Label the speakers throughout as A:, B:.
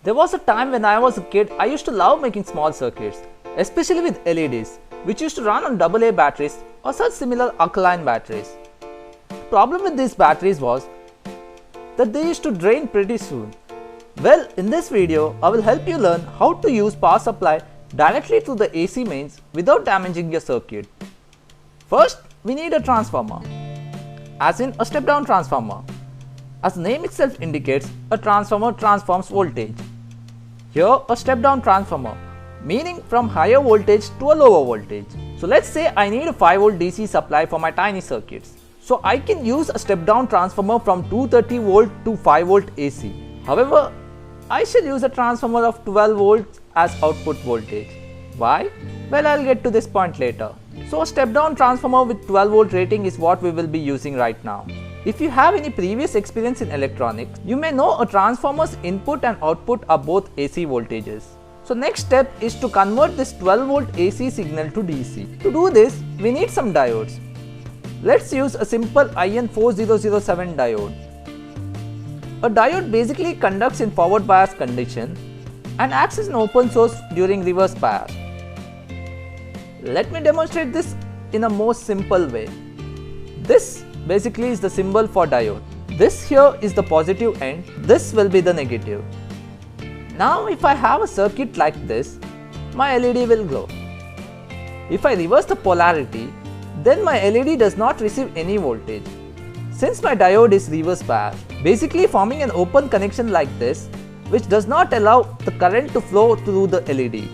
A: There was a time when I was a kid, I used to love making small circuits, especially with LEDs, which used to run on AA batteries or such similar alkaline batteries. The problem with these batteries was that they used to drain pretty soon. Well, in this video, I will help you learn how to use power supply directly to the AC mains without damaging your circuit. First, we need a transformer, as in a step-down transformer. As the name itself indicates, a transformer transforms voltage. Here, a step-down transformer, meaning from higher voltage to a lower voltage. So let's say I need a 5 volt DC supply for my tiny circuits. So I can use a step-down transformer from 230 volt to 5 volt AC. However, I shall use a transformer of 12 volts as output voltage. Why? Well, I'll get to this point later. So a step-down transformer with 12 volt rating is what we will be using right now. If you have any previous experience in electronics, you may know a transformer's input and output are both AC voltages. So next step is to convert this 12 volt AC signal to DC. To do this, we need some diodes. Let's use a simple IN4007 diode. A diode basically conducts in forward bias condition and acts as an open source during reverse bias. Let me demonstrate this in a more simple way. This basically is the symbol for diode. This here is the positive end, this will be the negative. Now if I have a circuit like this, my LED will glow. If I reverse the polarity, then my LED does not receive any voltage. Since my diode is reverse biased, basically forming an open connection like this, which does not allow the current to flow through the LED.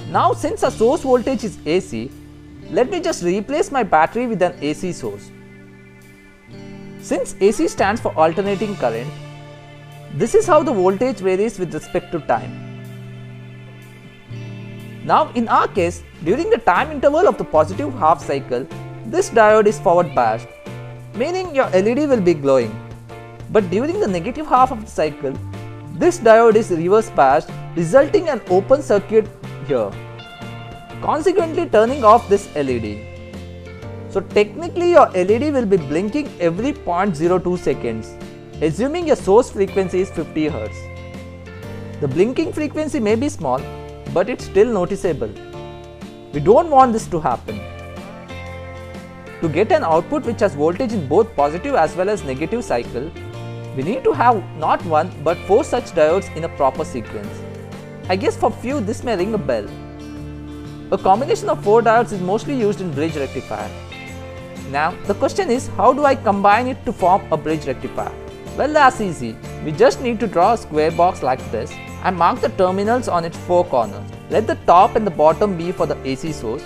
A: Now since our source voltage is AC, let me just replace my battery with an AC source. Since AC stands for alternating current, this is how the voltage varies with respect to time. Now in our case, during the time interval of the positive half cycle, this diode is forward biased, meaning your LED will be glowing. But during the negative half of the cycle, this diode is reverse biased, resulting in an open circuit here, consequently turning off this LED. So technically your LED will be blinking every 0.02 seconds, assuming your source frequency is 50 Hz. The blinking frequency may be small, but it's still noticeable. We don't want this to happen. To get an output which has voltage in both positive as well as negative cycle, we need to have not one but 4 such diodes in a proper sequence. I guess for few this may ring a bell. A combination of 4 diodes is mostly used in bridge rectifier. Now the question is, how do I combine it to form a bridge rectifier? Well, that's easy. We just need to draw a square box like this and mark the terminals on its 4 corners. Let the top and the bottom be for the AC source.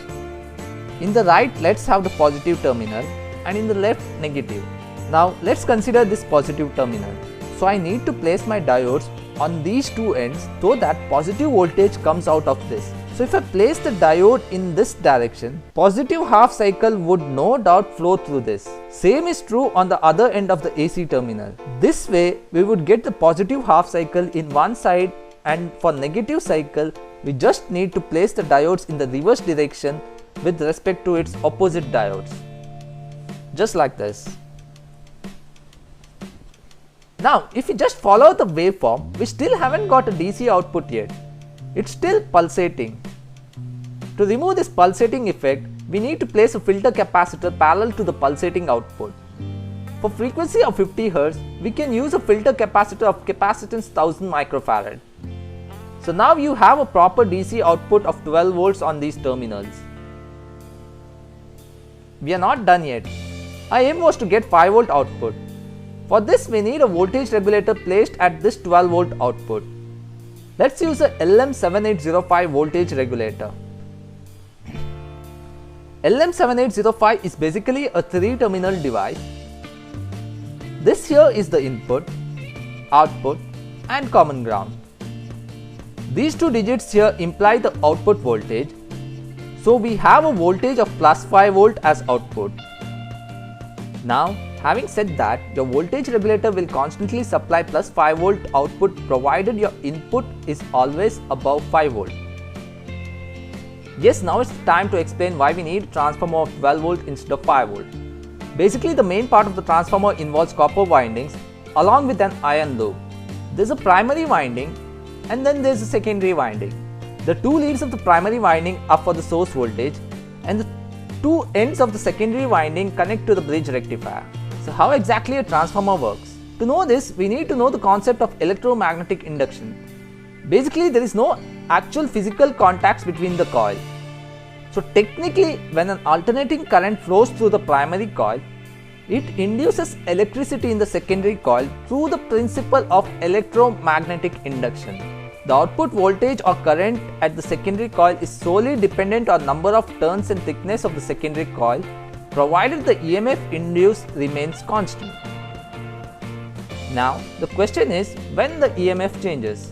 A: In the right, let's have the positive terminal, and in the left, negative. Now let's consider this positive terminal. So I need to place my diodes on these two ends so that positive voltage comes out of this. So if I place the diode in this direction, positive half cycle would no doubt flow through this. Same is true on the other end of the AC terminal. This way we would get the positive half cycle in one side, and for negative cycle we just need to place the diodes in the reverse direction with respect to its opposite diodes. Just like this. Now if you just follow the waveform, we still haven't got a DC output yet. It's still pulsating. To remove this pulsating effect, we need to place a filter capacitor parallel to the pulsating output. For frequency of 50 Hz, we can use a filter capacitor of capacitance 1000 microfarad. So now you have a proper DC output of 12 volts on these terminals. We are not done yet. Our aim was to get 5 volt output. For this we need a voltage regulator placed at this 12 volt output. Let's use a LM7805 voltage regulator. LM7805 is basically a 3-terminal device. This here is the input, output and common ground. These 2 digits here imply the output voltage. So we have a voltage of plus 5 volt as output. Now having said that, your voltage regulator will constantly supply plus 5 volt output provided your input is always above 5 volt. Yes, now it's time to explain why we need a transformer of 12 volt instead of 5 volt. Basically the main part of the transformer involves copper windings along with an iron loop. There's a primary winding and then there's a secondary winding. The two leads of the primary winding are for the source voltage and the two ends of the secondary winding connect to the bridge rectifier. So how exactly a transformer works? To know this, we need to know the concept of electromagnetic induction. Basically, there is no actual physical contacts between the coil. So technically, when an alternating current flows through the primary coil, it induces electricity in the secondary coil through the principle of electromagnetic induction. The output voltage or current at the secondary coil is solely dependent on number of turns and thickness of the secondary coil, provided the EMF induced remains constant. Now, the question is when the EMF changes.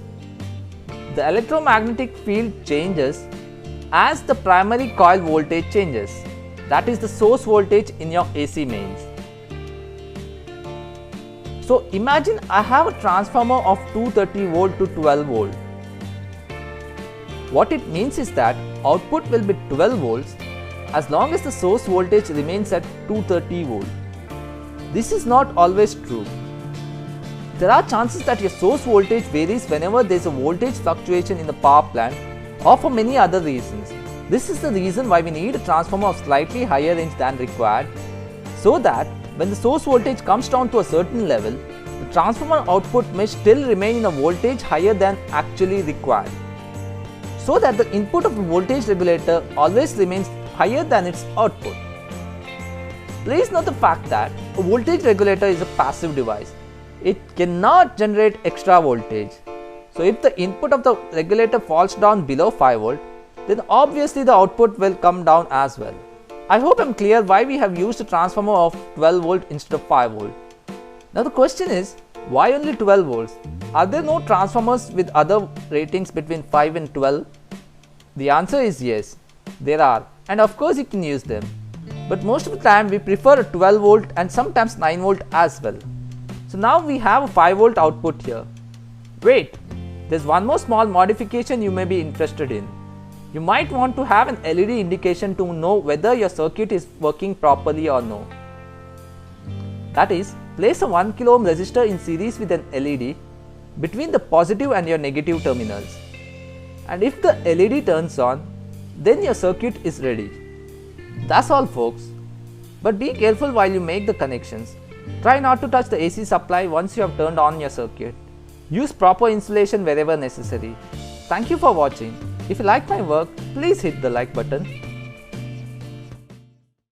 A: The electromagnetic field changes as the primary coil voltage changes, that is the source voltage in your AC mains. So imagine I have a transformer of 230 volt to 12 volt. What it means is that output will be 12 volts as long as the source voltage remains at 230 volt. This is not always true. There are chances that your source voltage varies whenever there is a voltage fluctuation in the power plant or for many other reasons. This is the reason why we need a transformer of slightly higher range than required, so that when the source voltage comes down to a certain level, the transformer output may still remain in a voltage higher than actually required, so that the input of the voltage regulator always remains higher than its output. Please note the fact that a voltage regulator is a passive device. It cannot generate extra voltage. So if the input of the regulator falls down below 5 volt, then obviously the output will come down as well. I hope I'm clear why we have used a transformer of 12 volt instead of 5 volt. Now the question is, why only 12 volts? Are there no transformers with other ratings between 5 and 12? The answer is yes, there are, and of course you can use them. But most of the time we prefer a 12 volt and sometimes 9 volt as well. So now we have a 5 volt output here. Wait, there's one more small modification you may be interested in. You might want to have an LED indication to know whether your circuit is working properly or no. That is, place a 1 kilo ohm resistor in series with an LED between the positive and your negative terminals. And if the LED turns on, then your circuit is ready. That's all folks. But be careful while you make the connections. Try not to touch the AC supply once you have turned on your circuit. Use proper insulation wherever necessary. Thank you for watching. If you like my work, please hit the like button.